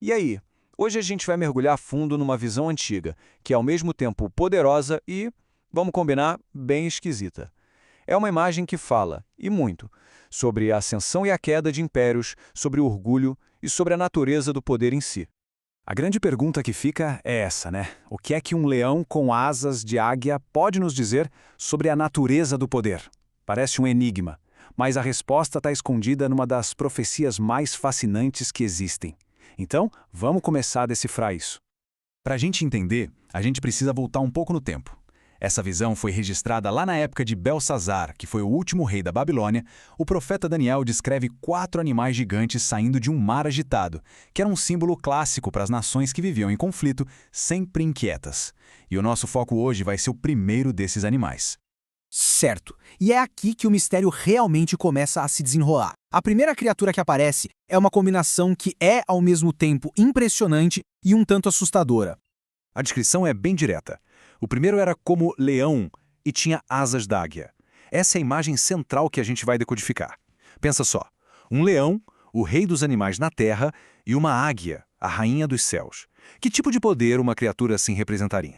E aí? Hoje a gente vai mergulhar a fundo numa visão antiga, que é ao mesmo tempo poderosa e, vamos combinar, bem esquisita. É uma imagem que fala, e muito, sobre a ascensão e a queda de impérios, sobre o orgulho e sobre a natureza do poder em si. A grande pergunta que fica é essa, né? O que é que um leão com asas de águia pode nos dizer sobre a natureza do poder? Parece um enigma, mas a resposta está escondida numa das profecias mais fascinantes que existem. Então, vamos começar a decifrar isso. Para a gente entender, a gente precisa voltar um pouco no tempo. Essa visão foi registrada lá na época de Belsazar, que foi o último rei da Babilônia. O profeta Daniel descreve 4 animais gigantes saindo de um mar agitado, que era um símbolo clássico para as nações que viviam em conflito, sempre inquietas. E o nosso foco hoje vai ser o primeiro desses animais. Certo. E é aqui que o mistério realmente começa a se desenrolar. A primeira criatura que aparece é uma combinação que é, ao mesmo tempo, impressionante e um tanto assustadora. A descrição é bem direta. O primeiro era como leão e tinha asas d'águia. Essa é a imagem central que a gente vai decodificar. Pensa só, um leão, o rei dos animais na terra, e uma águia, a rainha dos céus. Que tipo de poder uma criatura assim representaria?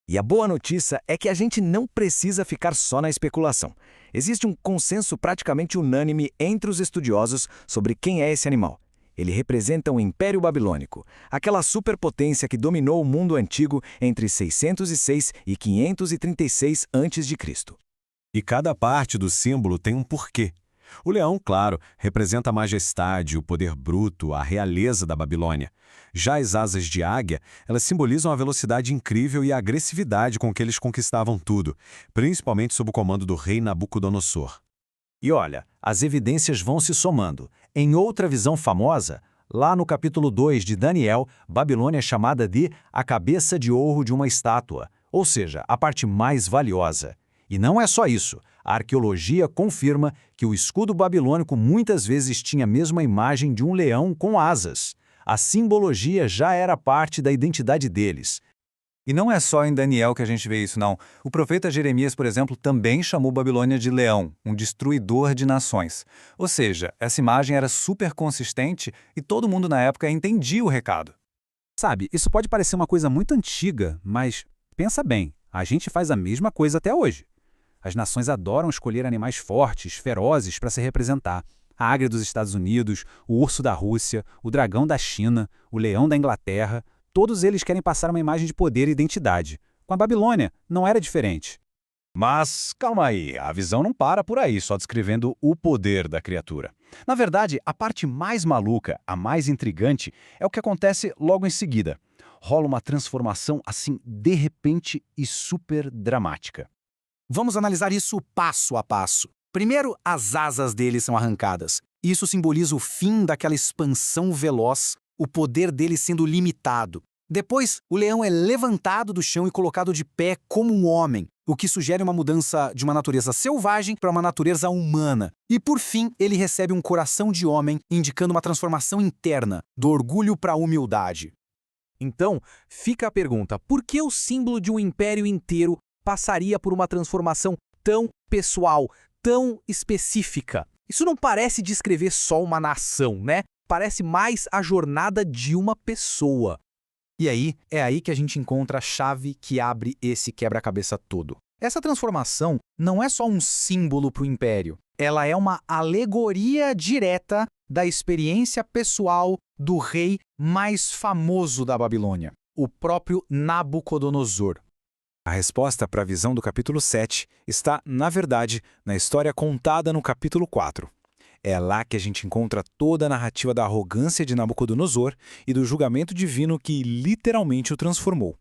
E a boa notícia é que a gente não precisa ficar só na especulação. Existe um consenso praticamente unânime entre os estudiosos sobre quem é esse animal. Ele representa o Império Babilônico, aquela superpotência que dominou o mundo antigo entre 606 e 536 a.C. E cada parte do símbolo tem um porquê. O leão, claro, representa a majestade, o poder bruto, a realeza da Babilônia. Já as asas de águia, elas simbolizam a velocidade incrível e a agressividade com que eles conquistavam tudo, principalmente sob o comando do rei Nabucodonosor. E olha, as evidências vão se somando. Em outra visão famosa, lá no capítulo 2 de Daniel, Babilônia é chamada de a cabeça de ouro de uma estátua, ou seja, a parte mais valiosa. E não é só isso. A arqueologia confirma que o escudo babilônico muitas vezes tinha mesmo a imagem de um leão com asas. A simbologia já era parte da identidade deles. E não é só em Daniel que a gente vê isso, não. O profeta Jeremias, por exemplo, também chamou Babilônia de leão, um destruidor de nações. Ou seja, essa imagem era super consistente e todo mundo na época entendia o recado. Sabe, isso pode parecer uma coisa muito antiga, mas pensa bem, a gente faz a mesma coisa até hoje. As nações adoram escolher animais fortes, ferozes para se representar. A águia dos Estados Unidos, o urso da Rússia, o dragão da China, o leão da Inglaterra. Todos eles querem passar uma imagem de poder e identidade. Com a Babilônia, não era diferente. Mas, calma aí, a visão não para por aí, só descrevendo o poder da criatura. Na verdade, a parte mais maluca, a mais intrigante, é o que acontece logo em seguida. Rola uma transformação assim, de repente e super dramática. Vamos analisar isso passo a passo. Primeiro, as asas dele são arrancadas. Isso simboliza o fim daquela expansão veloz, o poder dele sendo limitado. Depois, o leão é levantado do chão e colocado de pé como um homem, o que sugere uma mudança de uma natureza selvagem para uma natureza humana. E por fim, ele recebe um coração de homem, indicando uma transformação interna, do orgulho para a humildade. Então, fica a pergunta, por que o símbolo de um império inteiro passaria por uma transformação tão pessoal, tão específica? Isso não parece descrever só uma nação, né? Parece mais a jornada de uma pessoa. E aí, é aí que a gente encontra a chave que abre esse quebra-cabeça todo. Essa transformação não é só um símbolo para o império. Ela é uma alegoria direta da experiência pessoal do rei mais famoso da Babilônia, o próprio Nabucodonosor. A resposta para a visão do capítulo 7 está, na verdade, na história contada no capítulo 4. É lá que a gente encontra toda a narrativa da arrogância de Nabucodonosor e do julgamento divino que literalmente o transformou.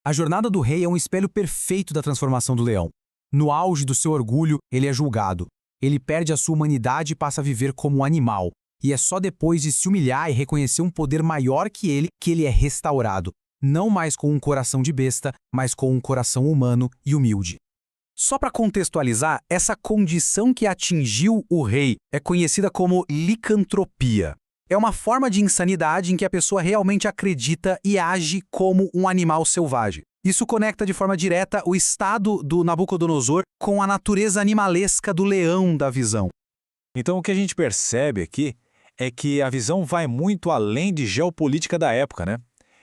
A jornada do rei é um espelho perfeito da transformação do leão. No auge do seu orgulho, ele é julgado. Ele perde a sua humanidade e passa a viver como um animal. E é só depois de se humilhar e reconhecer um poder maior que ele é restaurado. Não mais com um coração de besta, mas com um coração humano e humilde. Só para contextualizar, essa condição que atingiu o rei é conhecida como licantropia. É uma forma de insanidade em que a pessoa realmente acredita e age como um animal selvagem. Isso conecta de forma direta o estado do Nabucodonosor com a natureza animalesca do leão da visão. Então o que a gente percebe aqui é que a visão vai muito além de geopolítica da época, né?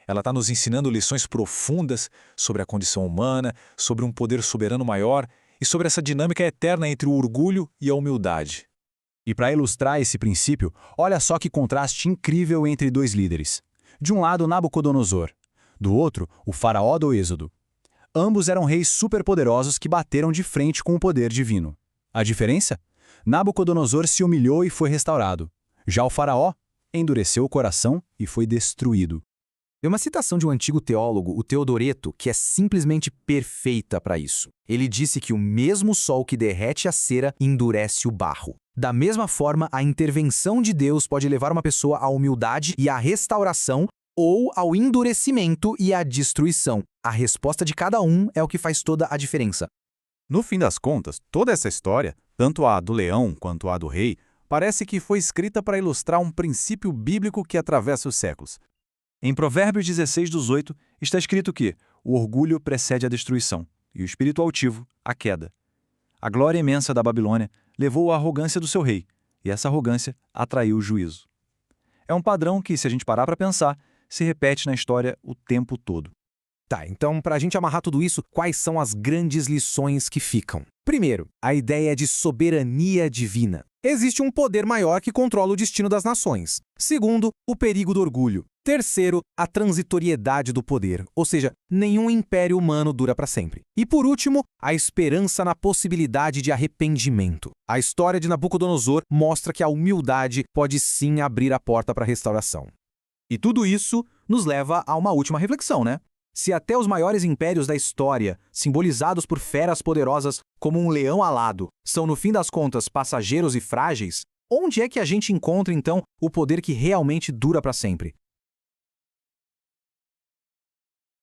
Ela está nos ensinando lições profundas sobre a condição humana, sobre um poder soberano maior e sobre essa dinâmica eterna entre o orgulho e a humildade. E para ilustrar esse princípio, olha só que contraste incrível entre dois líderes. De um lado, Nabucodonosor. Do outro, o faraó do Êxodo. Ambos eram reis superpoderosos que bateram de frente com o poder divino. A diferença? Nabucodonosor se humilhou e foi restaurado. Já o faraó endureceu o coração e foi destruído. É uma citação de um antigo teólogo, o Teodoreto, que é simplesmente perfeita para isso. Ele disse que o mesmo sol que derrete a cera endurece o barro. Da mesma forma, a intervenção de Deus pode levar uma pessoa à humildade e à restauração, ou ao endurecimento e à destruição. A resposta de cada um é o que faz toda a diferença. No fim das contas, toda essa história, tanto a do leão quanto a do rei, parece que foi escrita para ilustrar um princípio bíblico que atravessa os séculos. Em Provérbios 16:18 está escrito que o orgulho precede a destruição e o espírito altivo a queda. A glória imensa da Babilônia levou à arrogância do seu rei, e essa arrogância atraiu o juízo. É um padrão que, se a gente parar para pensar, se repete na história o tempo todo. Tá, então, para a gente amarrar tudo isso, quais são as grandes lições que ficam? Primeiro, a ideia de soberania divina. Existe um poder maior que controla o destino das nações. Segundo, o perigo do orgulho. Terceiro, a transitoriedade do poder, ou seja, nenhum império humano dura para sempre. E por último, a esperança na possibilidade de arrependimento. A história de Nabucodonosor mostra que a humildade pode sim abrir a porta para a restauração. E tudo isso nos leva a uma última reflexão, né? Se até os maiores impérios da história, simbolizados por feras poderosas como um leão alado, são no fim das contas passageiros e frágeis, onde é que a gente encontra então o poder que realmente dura para sempre?